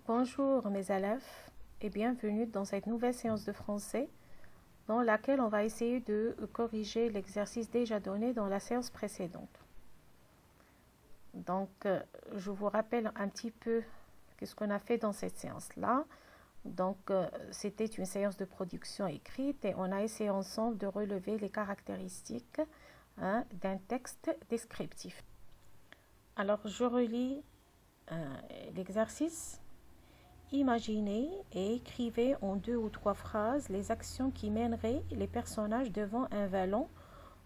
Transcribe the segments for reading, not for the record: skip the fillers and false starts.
Bonjour mes élèves et bienvenue dans cette nouvelle séance de français dans laquelle on va essayer de corriger l'exercice déjà donné dans la séance précédente. Donc, je vous rappelle un petit peu ce qu'on a fait dans cette séance-là. Donc, c'était une séance de production écrite et on a essayé ensemble de relever les caractéristiques d'un texte descriptif. Alors, je relis l'exercice. Imaginez et écrivez en 2 ou 3 phrases les actions qui mèneraient les personnages devant un vallon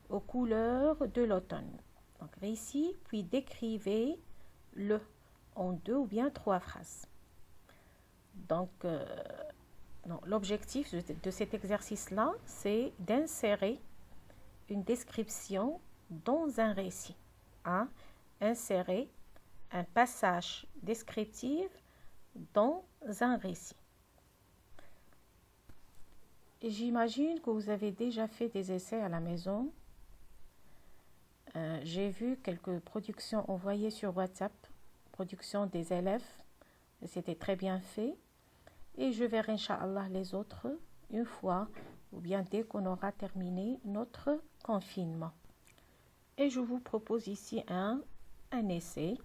aux couleurs de l'automne. Donc, récit, puis décrivez-le en 2 ou bien 3 phrases. Donc, l'objectif de cet exercice-là, c'est d'insérer une description dans un récit. Insérer un passage descriptif dans un récit. J'imagine que vous avez déjà fait des essais à la maison. J'ai vu quelques productions envoyées sur WhatsApp, productions des élèves. C'était très bien fait. Et je verrai, Inch'Allah, les autres une fois ou bien dès qu'on aura terminé notre confinement. Et je vous propose ici un essai.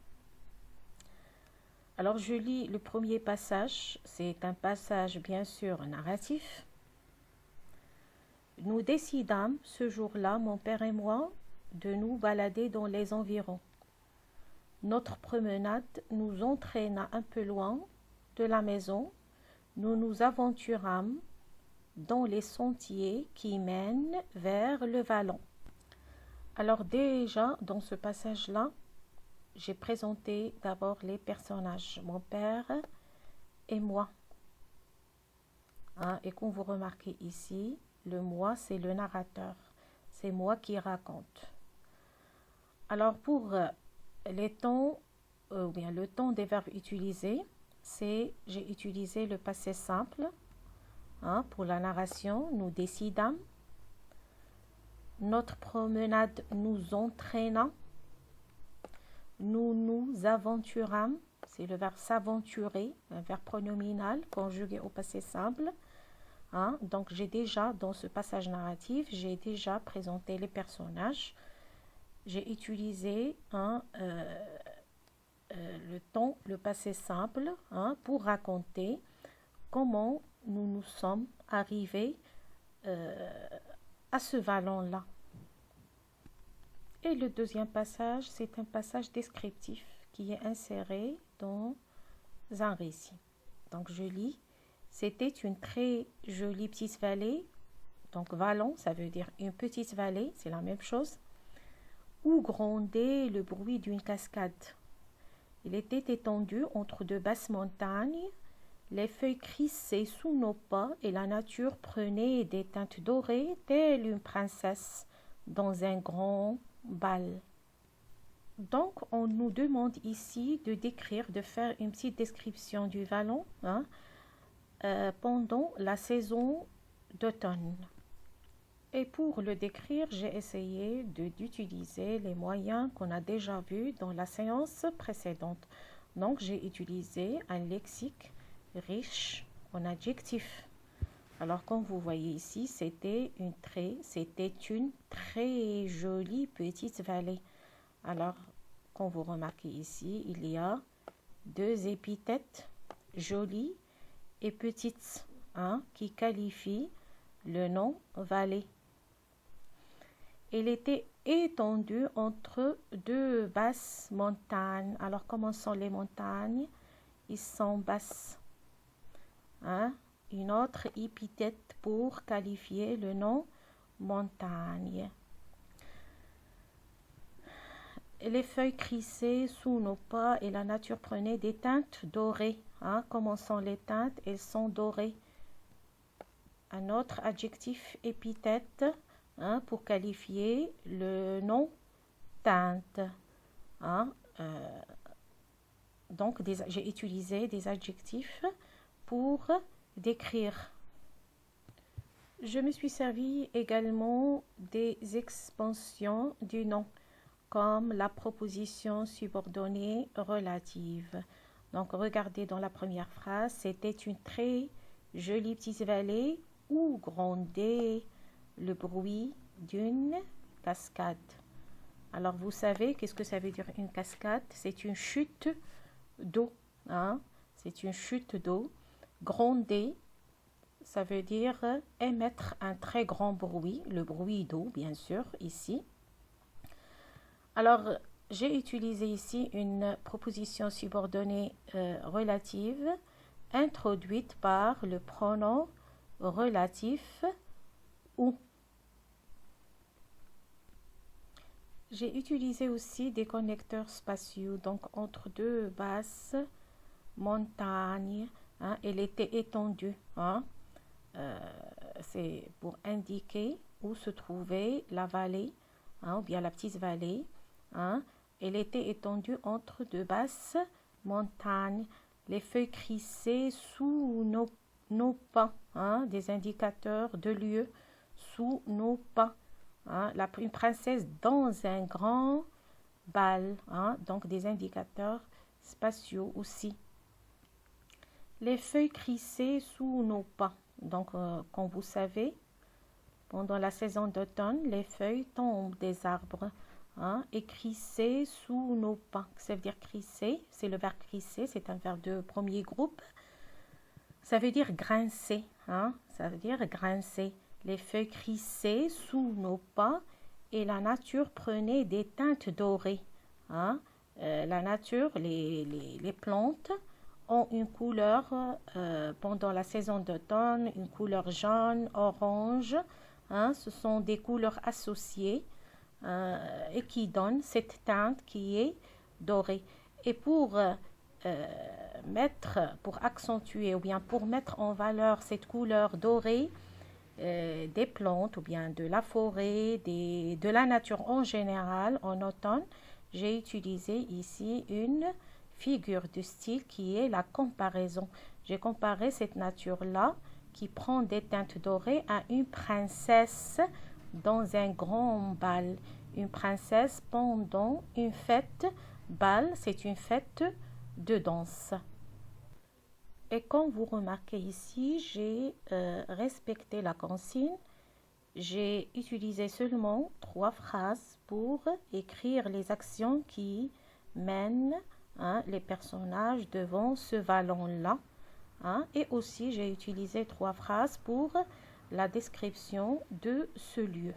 Alors, je lis le premier passage. C'est un passage, bien sûr, narratif. Nous décidâmes, ce jour-là, mon père et moi, de nous balader dans les environs. Notre promenade nous entraîna un peu loin de la maison. Nous nous aventurâmes dans les sentiers qui mènent vers le vallon. Alors, déjà, dans ce passage-là, j'ai présenté d'abord les personnages, mon père et moi. Et comme vous remarquez ici, le moi, c'est le narrateur. C'est moi qui raconte. Alors, pour les temps, le temps des verbes utilisés, j'ai utilisé le passé simple. Pour la narration, nous décidâmes. Notre promenade nous entraîna. Nous nous aventurâmes, c'est le verbe s'aventurer, un verbe pronominal conjugué au passé simple. Donc, j'ai déjà, dans ce passage narratif, j'ai déjà présenté les personnages. J'ai utilisé le temps, le passé simple, pour raconter comment nous nous sommes arrivés à ce vallon-là. Et le deuxième passage, c'est un passage descriptif qui est inséré dans un récit. Donc, je lis. C'était une très jolie petite vallée. Donc, vallon, ça veut dire une petite vallée, c'est la même chose. Où grondait le bruit d'une cascade. Il était étendu entre 2 basses montagnes. Les feuilles crissaient sous nos pas et la nature prenait des teintes dorées telle une princesse dans un grand bal. Donc, on nous demande ici de décrire, de faire une petite description du vallon pendant la saison d'automne. Et pour le décrire, j'ai essayé d'utiliser les moyens qu'on a déjà vus dans la séance précédente. Donc, j'ai utilisé un lexique riche en adjectifs. Alors, comme vous voyez ici, c'était une très jolie petite vallée. Alors, comme vous remarquez ici, il y a 2 épithètes, jolie et petite, qui qualifient le nom vallée. Elle était étendue entre 2 basses montagnes. Alors, comment sont les montagnes? Ils sont basses. Une autre épithète pour qualifier le nom montagne. Les feuilles crissaient sous nos pas et la nature prenait des teintes dorées. Comment sont les teintes? Elles sont dorées. Un autre adjectif épithète pour qualifier le nom teinte. Donc, j'ai utilisé des adjectifs pour décrire. Je me suis servi également des expansions du nom, comme la proposition subordonnée relative. Donc, regardez dans la première phrase, c'était une très jolie petite vallée où grondait le bruit d'une cascade. Alors, vous savez, qu'est-ce que ça veut dire une cascade? C'est une chute d'eau. Hein? C'est une chute d'eau. Gronder, ça veut dire émettre un très grand bruit, le bruit d'eau, bien sûr, ici. Alors, j'ai utilisé ici une proposition subordonnée relative introduite par le pronom relatif ou. J'ai utilisé aussi des connecteurs spatiaux, donc entre deux basses montagnes. Hein, elle était étendue. Hein, c'est pour indiquer où se trouvait la vallée, hein, ou bien la petite vallée. Hein, elle était étendue entre deux basses montagnes. Les feuilles crissaient sous nos pas, hein, des indicateurs de lieu sous nos pas. Hein, une princesse dans un grand bal, hein, donc des indicateurs spatiaux aussi. Les feuilles crissaient sous nos pas. Donc, comme vous savez, pendant la saison d'automne, les feuilles tombent des arbres. Hein, et crisser sous nos pas. Ça veut dire crisser, c'est le verbe crisser, c'est un verbe de premier groupe. Ça veut dire grincer. Hein, ça veut dire grincer. Les feuilles crissaient sous nos pas et la nature prenait des teintes dorées. Hein, la nature, les plantes ont une couleur pendant la saison d'automne, une couleur jaune, orange. Hein, ce sont des couleurs associées. Et qui donne cette teinte qui est dorée. Et pour accentuer ou bien pour mettre en valeur cette couleur dorée des plantes ou bien de la forêt, de la nature en général en automne, j'ai utilisé ici une figure de style qui est la comparaison. J'ai comparé cette nature-là qui prend des teintes dorées à une princesse dans un grand bal. Une princesse pendant une fête. Bal, c'est une fête de danse. Et comme vous remarquez ici, j'ai respecté la consigne. J'ai utilisé seulement 3 phrases pour écrire les actions qui mènent les personnages devant ce vallon-là. Hein, et aussi, j'ai utilisé 3 phrases pour la description de ce lieu.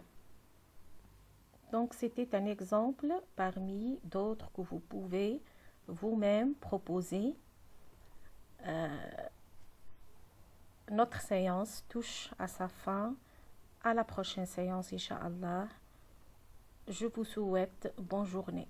Donc, c'était un exemple parmi d'autres que vous pouvez vous-même proposer. Notre séance touche à sa fin. À la prochaine séance, Inch'Allah. Je vous souhaite bonne journée.